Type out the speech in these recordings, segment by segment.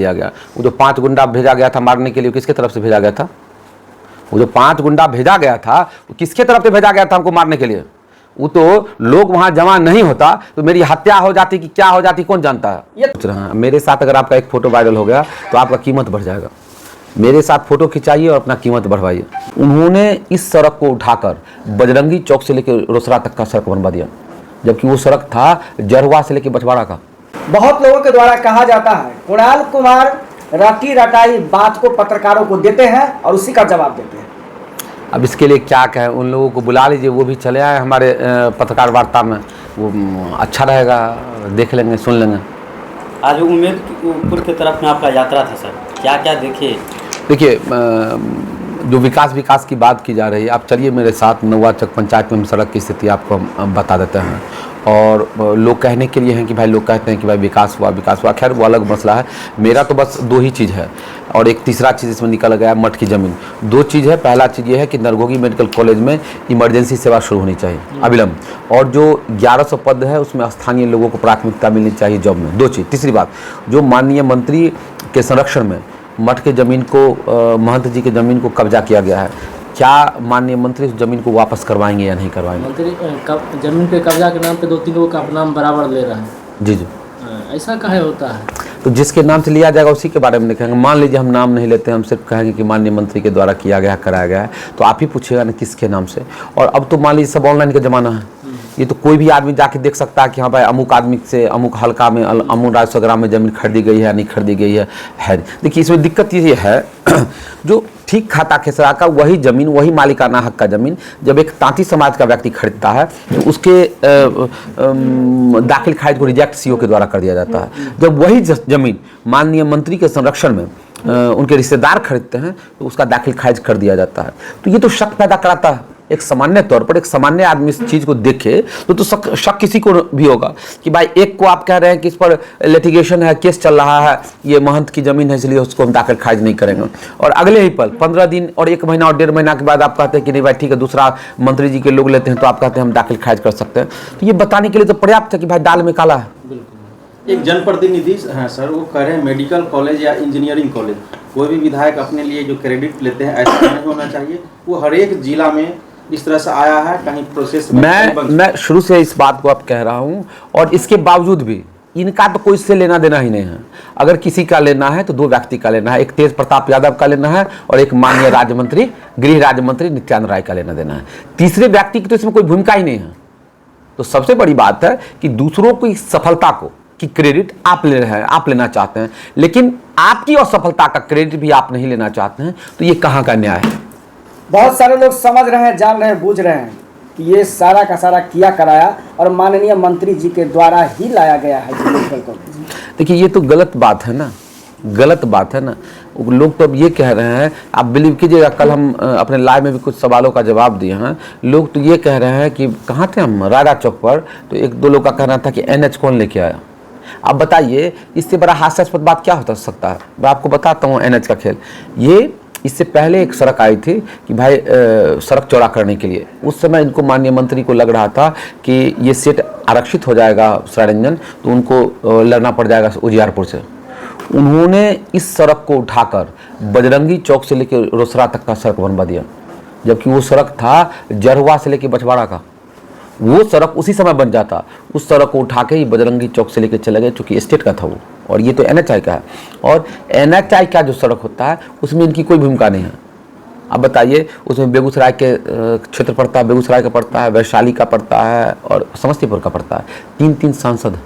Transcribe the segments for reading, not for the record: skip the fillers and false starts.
दिया गया। वो जो 5 गुंडा भेजा गया था मारने के लिए, किसके तरफ से भेजा गया था? वो जो 5 गुंडा भेजा गया था वो किसके तरफ से भेजा गया था हमको मारने के लिए? वो तो लोग वहां जमा नहीं होता तो मेरी हत्या हो जाती कि क्या हो जाती कौन जानता है। ये सोच रहे हैं मेरे साथ अगर आपका एक फोटो वायरल हो गया तो आपका कीमत बढ़ जाएगा। मेरे साथ फोटो खिंचाइए और अपना कीमत बढ़वाइए। उन्होंने इस सड़क को उठाकर बजरंगी चौक से लेकर रोसड़ा तक का सड़क बनवा दिया, जबकि वो सड़क था जरवा से लेकर बछवाड़ा का। बहुत लोगों के द्वारा कहा जाता है कुणाल कुमार रटी रटाई बात को पत्रकारों को देते हैं और उसी का जवाब देते हैं। अब इसके लिए क्या कहें, उन लोगों को बुला लीजिए, वो भी चले आए हमारे पत्रकार वार्ता में, वो अच्छा रहेगा, देख लेंगे सुन लेंगे। आज उम्मेदपुर की तरफ में आपका यात्रा था सर, क्या क्या देखे? देखिए जो विकास की बात की जा रही है, आप चलिए मेरे साथ नौवा चक पंचायत में सड़क की स्थिति आपको हम बता देते हैं। और लोग कहने के लिए हैं कि भाई, लोग कहते हैं कि भाई विकास हुआ, खैर वो अलग मसला है। मेरा तो बस 2 ही चीज़ है और एक तीसरा चीज़ इसमें निकल गया, मठ की ज़मीन। 2 चीज़ है। पहला चीज़ ये है कि नरगोगी मेडिकल कॉलेज में इमरजेंसी सेवा शुरू होनी चाहिए अविलंब, और जो 1100 पद है उसमें स्थानीय लोगों को प्राथमिकता मिलनी चाहिए जॉब में। 2 चीज़। तीसरी बात, जो माननीय मंत्री के संरक्षण में मठ के ज़मीन को, महंत जी के ज़मीन को कब्जा किया गया है, क्या माननीय मंत्री उस ज़मीन को वापस करवाएंगे या नहीं करवाएंगे? मंत्री ज़मीन पे कब्जा के नाम पे 2-3 लोगों का नाम बराबर ले रहा है। जी जी, ऐसा काहे होता है? तो जिसके नाम से लिया जाएगा उसी के बारे में लिखेंगे। मान लीजिए हम नाम नहीं लेते, हम सिर्फ कहेंगे कि माननीय मंत्री के द्वारा किया गया, कराया गया है, तो आप ही पूछिएगा ना किसके नाम से। और अब तो मान लीजिए सब ऑनलाइन का ज़माना है, ये तो कोई भी आदमी जाके देख सकता है कि हाँ भाई अमुक आदमी से अमुक हल्का में अमुक राजस्व ग्राम में ज़मीन खरीदी गई है या नहीं खरीदी गई है। देखिए इसमें दिक्कत ये है जो ठीक खाता खेसरा का वही ज़मीन, वही मालिकाना हक का ज़मीन जब एक तांती समाज का व्यक्ति खरीदता है तो उसके दाखिल खारिज को रिजेक्ट सीओ के द्वारा कर दिया जाता है। जब वही ज़मीन माननीय मंत्री के संरक्षण में उनके रिश्तेदार खरीदते हैं तो उसका दाखिल खारिज कर दिया जाता है। तो ये तो शक पैदा कराता है। एक सामान्य तौर पर एक सामान्य आदमी इस चीज़ को देखे तो शक किसी को भी होगा कि भाई एक को आप कह रहे हैं कि इस पर लिटिगेशन है, केस चल रहा है, ये महंत की ज़मीन है इसलिए उसको हम दाखिल खारिज नहीं करेंगे, और अगले ही पल 15 दिन और 1 महीना और 1.5 महीना के बाद आप कहते हैं कि नहीं भाई ठीक है, दूसरा मंत्री जी के लोग लेते हैं तो आप कहते हैं हम दाखिल खारिज कर सकते हैं। तो ये बताने के लिए तो पर्याप्त है कि भाई दाल में काला है। एक जनप्रतिनिधि हैं सर, वो कह रहे हैं मेडिकल कॉलेज या इंजीनियरिंग कॉलेज, कोई भी विधायक अपने लिए जो क्रेडिट लेते हैं ऐसा नहीं होना चाहिए। वो हर एक जिला में इस तरह से आया है, कहीं प्रोसेस में मैं शुरू से इस बात को अब कह रहा हूं, और इसके बावजूद भी इनका तो कोई इससे लेना देना ही नहीं है। अगर किसी का लेना है तो 2 व्यक्ति का लेना है, एक तेज प्रताप यादव का लेना है और एक माननीय गृह राज्य मंत्री नित्यानंद राय का लेना देना है। तीसरे व्यक्ति की तो इसमें कोई भूमिका ही नहीं है। तो सबसे बड़ी बात है कि दूसरों की सफलता को कि क्रेडिट आप ले रहे हैं, आप लेना चाहते हैं, लेकिन आपकी असफलता का क्रेडिट भी आप नहीं लेना चाहते हैं, तो ये कहाँ का न्याय है? बहुत सारे लोग समझ रहे हैं, जान रहे हैं, बूझ रहे हैं कि ये सारा का सारा किया कराया और माननीय मंत्री जी के द्वारा ही लाया गया है। देखिए ये तो गलत बात है ना, गलत बात है ना। लोग तो अब ये कह रहे हैं, आप बिलीव कीजिएगा, कल हम अपने लाइव में भी कुछ सवालों का जवाब दिए हैं। लोग तो ये कह रहे हैं कि कहाँ थे हम, राजा चौक पर, तो 1-2 लोग का कहना था कि NH कौन लेके आया। अब बताइए इससे बड़ा हास्यास्पद बात क्या हो सकता है? मैं आपको बताता हूँ NH का खेल। ये इससे पहले एक सड़क आई थी कि भाई सड़क चौड़ा करने के लिए, उस समय इनको माननीय मंत्री को लग रहा था कि ये सीट आरक्षित हो जाएगा सरायरंजन, तो उनको लड़ना पड़ जाएगा उजियारपुर से। उन्होंने इस सड़क को उठाकर बजरंगी चौक से लेकर रोसड़ा तक का सड़क बनवा दिया, जबकि वो सड़क था जरवा से लेकर बछवाड़ा का। वो सड़क उसी समय बन जाता, उस सड़क को उठा के ही बजरंगी चौक से लेकर चले गए, चूँकि स्टेट का था वो, और ये तो NHI का है। और NHI का जो सड़क होता है उसमें इनकी कोई भूमिका नहीं है। अब बताइए उसमें बेगूसराय के क्षेत्र पड़ता है, बेगूसराय का पड़ता है, वैशाली का पड़ता है और समस्तीपुर का पड़ता है। 3-3 सांसद।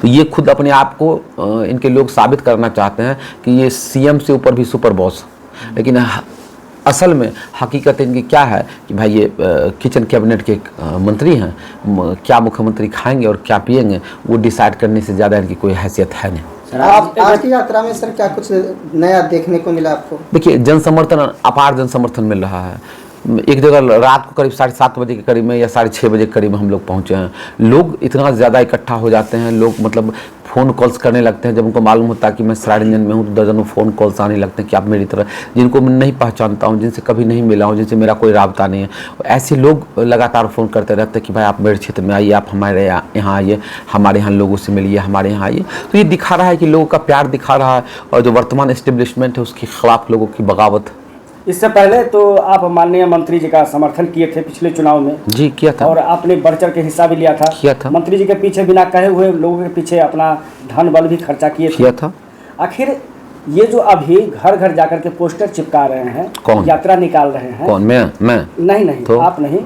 तो ये खुद अपने आप को इनके लोग साबित करना चाहते हैं कि ये CM से ऊपर भी सुपर बॉस, लेकिन असल में हकीकत इनकी क्या है कि भाई ये किचन कैबिनेट के मंत्री हैं। क्या मुख्यमंत्री खाएंगे और क्या पिएंगे वो डिसाइड करने से ज़्यादा इनकी कोई हैसियत है नहीं। आज की यात्रा में सर क्या कुछ नया देखने को मिला आपको? देखिए जन समर्थन, अपार जन समर्थन मिल रहा है। एक जगह रात को करीब 7:30 बजे के करीब में या 6:30 बजे के करीब में हम लोग पहुँचे हैं। लोग इतना ज़्यादा इकट्ठा हो जाते हैं, लोग मतलब फ़ोन कॉल्स करने लगते हैं। जब उनको मालूम होता है कि मैं सरायरंजन में हूँ तो दर्जनों फ़ोन कॉल्स आने लगते हैं कि आप मेरी तरह, जिनको मैं नहीं पहचानता हूँ, जिनसे कभी नहीं मिला हूँ, जिनसे मेरा कोई राब्ता नहीं है, ऐसे लोग लगातार फ़ोन करते रहते हैं कि भाई आप मेरे क्षेत्र में आइए, आप हमारे यहाँ आइए, हमारे यहाँ लोगों से मिलिए, हमारे यहाँ आइए। तो ये दिखा रहा है कि लोगों का प्यार दिखा रहा है, और जो वर्तमान एस्टेब्लिशमेंट है उसके खिलाफ लोगों की बगावत। इससे पहले तो आप माननीय मंत्री जी का समर्थन किए थे पिछले चुनाव में, जी किया था, और आपने बढ़ चढ़ के हिस्सा भी लिया था। किया था। मंत्री जी के पीछे बिना कहे हुए लोगों के पीछे अपना धन बल भी खर्चा किए थे। किया था। आखिर ये जो अभी घर घर जाकर के पोस्टर चिपका रहे हैं, कौन? यात्रा निकाल रहे हैं, कौन? मैं नहीं तो? आप नहीं,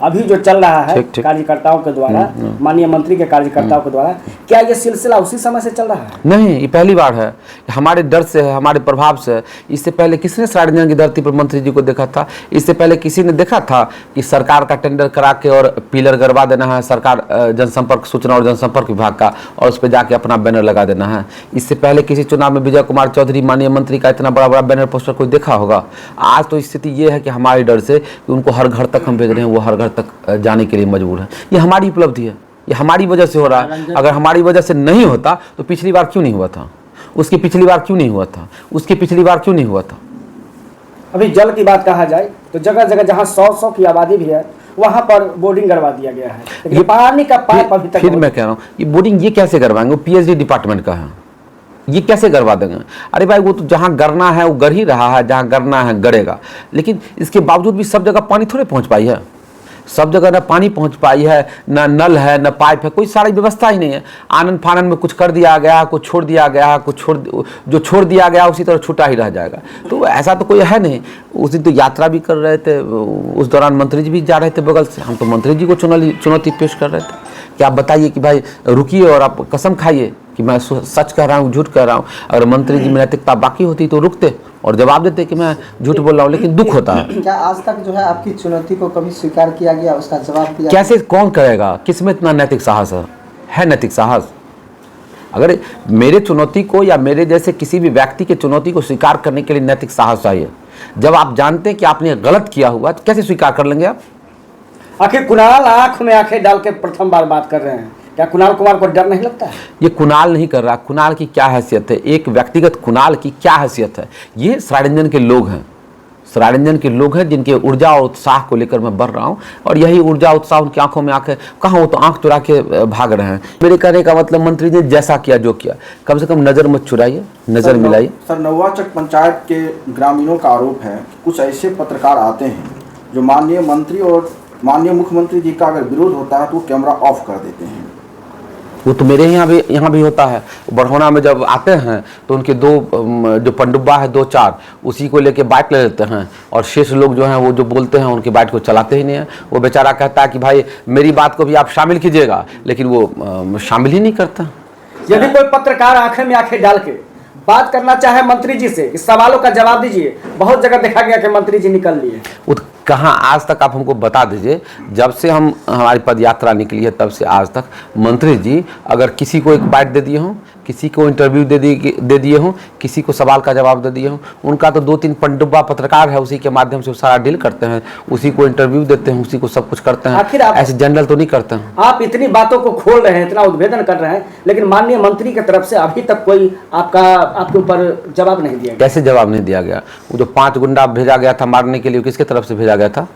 अभी जो चल रहा है ठीक, ठीक। कार्यकर्ताओं के द्वारा, माननीय मंत्री के कार्यकर्ताओं के द्वारा, क्या ये सिलसिला उसी समय से चल रहा है? नहीं, ये पहली बार है। हमारे डर से है, हमारे प्रभाव से है। इससे पहले किसने सरायरंजन की धरती पर मंत्री जी को देखा था? इससे पहले किसी ने देखा था कि सरकार का टेंडर करा के और पिलर गड़वा देना है सरकार, जनसंपर्क, सूचना और जनसंपर्क विभाग का, और उस पर जाके अपना बैनर लगा देना है? इससे पहले किसी चुनाव में विजय कुमार चौधरी माननीय मंत्री का इतना बड़ा बड़ा बैनर पोस्टर कोई देखा होगा? आज तो स्थिति ये है कि हमारे डर से कि उनको हर घर तक हम भेज रहे हैं, वो हर घर तक जाने के लिए मजबूर है। ये हमारी उपलब्धि है, ये हमारी वजह से हो रहा है। अगर हमारी वजह से नहीं होता तो पिछली बार क्यों नहीं हुआ था? उसकी पिछली बार क्यों नहीं हुआ था? उसकी पिछली बार क्यों नहीं हुआ था? अभी जल की बात कहा जाए तो जगह जगह जहाँ 100 की आबादी भी है वहाँ पर बोर्डिंग करवा दिया गया है, लेकिन पानी का पाइप अभी तक। फिर मैं कह रहा हूँ ये बोर्डिंग ये कैसे करवाएंगे? वो पीएचडी डिपार्टमेंट का है, ये कैसे करवा देंगे? अरे भाई वो तो जहाँ गरना है वो गर ही रहा है, जहाँ गरना है गड़ेगा। लेकिन इसके बावजूद भी सब जगह पानी थोड़े पहुँच पाई है। सब जगह ना पानी पहुंच पाई है, ना नल है, ना पाइप है, कोई सारी व्यवस्था ही नहीं है। आनन फानन में कुछ कर दिया गया, कुछ छोड़ दिया गया, जो छोड़ दिया गया उसी तरह छूटा ही रह जाएगा। तो ऐसा तो कोई है नहीं। उस दिन तो यात्रा भी कर रहे थे, उस दौरान मंत्री जी भी जा रहे थे बगल से, हम तो मंत्री जी को चुनौती पेश कर रहे थे कि आप बताइए कि भाई रुकिए और आप कसम खाइए कि मैं सच कह रहा हूँ, झूठ कह रहा हूँ। अगर मंत्री जी में नैतिकता बाकी होती तो रुकते और जवाब देते कि मैं झूठ बोल रहा हूँ, लेकिन दुख होता है। क्या आज तक जो है आपकी चुनौती को कभी स्वीकार किया गया, उसका जवाब दिया? कैसे, कौन करेगा? किसमें इतना नैतिक साहस है नैतिक साहस? अगर मेरे चुनौती को या मेरे जैसे किसी भी व्यक्ति के चुनौती को स्वीकार करने के लिए नैतिक साहस चाहिए। जब आप जानते हैं कि आपने गलत किया हुआ तो कैसे स्वीकार कर लेंगे आप? आखिर कुणाल आंख में आंखें डाल के प्रथम बार बात कर रहे हैं, क्या कुणाल कुमार को डर नहीं लगता है? ये कुणाल नहीं कर रहा। कुणाल की क्या हैसियत है? एक व्यक्तिगत कुणाल की क्या हैसियत है? ये सरायरंजन के लोग हैं, सरायरंजन के लोग हैं जिनके ऊर्जा और उत्साह को लेकर मैं बढ़ रहा हूँ, और यही ऊर्जा उत्साह उनकी आंखों में आंखें कहाँ, वो तो आंख चुरा के भाग रहे हैं। मेरे कहने का मतलब मंत्री ने जैसा किया जो किया, कम से कम नज़र मत चुराइए, नज़र मिलाइए। सर, नौवाचक पंचायत के ग्रामीणों का आरोप है कि कुछ ऐसे पत्रकार आते हैं जो माननीय मंत्री और माननीय मुख्यमंत्री जी का अगर विरोध होता है तो वो कैमरा ऑफ कर देते हैं। वो तो मेरे यहाँ भी होता है। बढ़ौना में जब आते हैं तो उनके दो जो पंडुब्बा है, 2-4 उसी को लेके बाइक ले लेते हैं, और शेष लोग जो हैं वो जो बोलते हैं उनकी बाइक को चलाते ही नहीं है। वो बेचारा कहता है कि भाई मेरी बात को भी आप शामिल कीजिएगा, लेकिन वो शामिल ही नहीं करता। यदि कोई पत्रकार आंखें में आंखें डाल के बात करना चाहे मंत्री जी से कि सवालों का जवाब दीजिए, बहुत जगह देखा गया कि मंत्री जी निकल लिए। वो कहाँ, आज तक आप हमको बता दीजिए, जब से हमारी पद यात्रा निकली है तब से आज तक मंत्री जी अगर किसी को एक बाइट दे दिए हों, किसी को इंटरव्यू दे दिए हों, किसी को सवाल का जवाब दे दिए हों, उनका तो 2-3 पंडुब्बा पत्रकार है, उसी के माध्यम से वो सारा डील करते हैं, उसी को इंटरव्यू देते हैं, उसी को सब कुछ करते हैं। आखिर आप ऐसे जनरल तो नहीं करते हैं। आप इतनी बातों को खोल रहे हैं, इतना उद्भेदन कर रहे हैं, लेकिन माननीय मंत्री की तरफ से अभी तक कोई आपके ऊपर जवाब नहीं दिया गया। कैसे जवाब नहीं दिया गया? वो जो 5 गुंडा भेजा गया था मारने के लिए, किसके तरफ से भेजा गया था?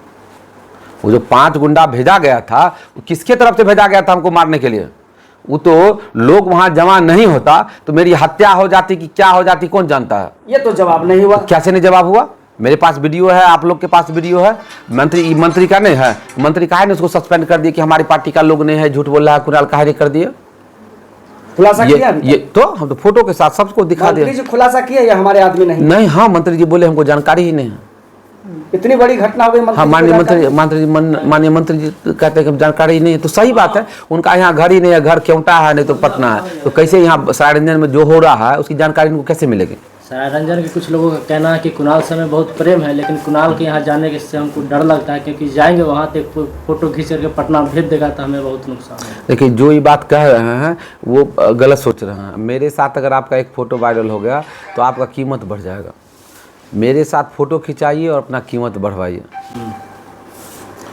वो जो 5 गुंडा भेजा गया था वो किसके तरफ से भेजा गया था हमको मारने के लिए? वो तो लोग वहां जमा नहीं होता तो मेरी हत्या हो जाती कि क्या हो जाती, कौन जानता है? ये तो जवाब नहीं हुआ। कैसे नहीं जवाब हुआ? मेरे पास वीडियो है, आप लोग के पास वीडियो है। मंत्री का नहीं है? मंत्री काहे ने उसको सस्पेंड कर दिया कि हमारी पार्टी का लोग नहीं है, झूठ बोल रहा है, कुणाल काहे कर दिए? खुलासा किया ये तो हम तो फोटो के साथ सबको दिखा दिया। मंत्री जी खुलासा किया या हमारे आदमी नहीं? हाँ, मंत्री जी बोले हमको जानकारी ही नहीं है। इतनी बड़ी घटना हो गई, हाँ, माननीय मंत्री जी कहते हैं कि जानकारी ही नहीं है, तो सही बात है। उनका यहाँ घर ही नहीं है, घर क्योंटा है, नहीं तो पटना है, तो कैसे यहाँ सरायरंजन में जो हो रहा है उसकी जानकारी उनको कैसे मिलेगी? सरायरंजन के कुछ लोगों का कहना है कि कुणाल से हमें बहुत प्रेम है, लेकिन कुणाल के यहाँ जाने के से हमको डर लगता है, क्योंकि जाएंगे वहाँ तो फोटो खींच करके पटना भेज देगा तो हमें बहुत नुकसान है। देखिए, जो ये बात कह रहे हैं वो गलत सोच रहे हैं। मेरे साथ अगर आपका एक फ़ोटो वायरल हो गया तो आपका कीमत बढ़ जाएगा। मेरे साथ फ़ोटो खिंचाइए और अपना कीमत बढ़वाइए।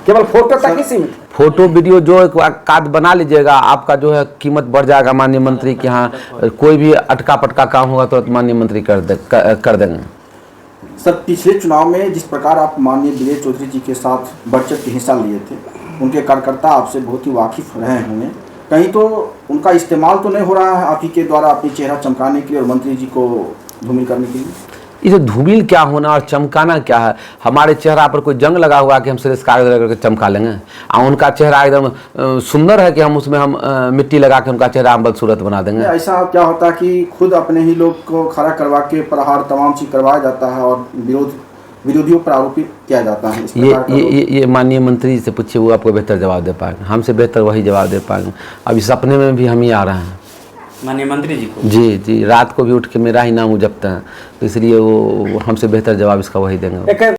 केवल फोटो तक ही सीमित है। फोटो वीडियो जो एक कार्ड बना लीजिएगा, आपका जो है कीमत बढ़ जाएगा माननीय मंत्री के यहाँ। कोई भी अटका पटका काम होगा तो माननीय मंत्री कर देंगे। सर, पिछले चुनाव में जिस प्रकार आप माननीय दिनेश चौधरी जी के साथ बढ़ चढ़ के हिस्सा लिए थे, उनके कार्यकर्ता आपसे बहुत ही वाकिफ रहे होंगे, कहीं तो उनका इस्तेमाल तो नहीं हो रहा है आप ही के द्वारा अपनी चेहरा चमकाने के लिए और मंत्री जी को धूमिल करने के लिए? ये जो धूमिल क्या होना और चमकाना क्या है? हमारे चेहरा पर कोई जंग लगा हुआ है कि हम सिर्फ कागज लगा करके चमका लेंगे? और उनका चेहरा एकदम सुंदर है कि हम उसमें मिट्टी लगा के उनका चेहरा हम बदसूरत बना देंगे? ऐसा क्या होता है कि खुद अपने ही लोग को खड़ा करवा के प्रहार तमाम चीज करवाया जाता है और विरोधियों पर आरोपित किया जाता है? ये माननीय मंत्री जी से पूछिए, वो आपको बेहतर जवाब दे पाएंगे। हमसे बेहतर वही जवाब दे पाएंगे। अभी सपने में भी हम ही आ रहे हैं माननीय मंत्री जी को। जी, रात को भी उठ के मेरा ही नाम जपते हैं, तो इसलिए वो हमसे बेहतर जवाब इसका वही देंगे।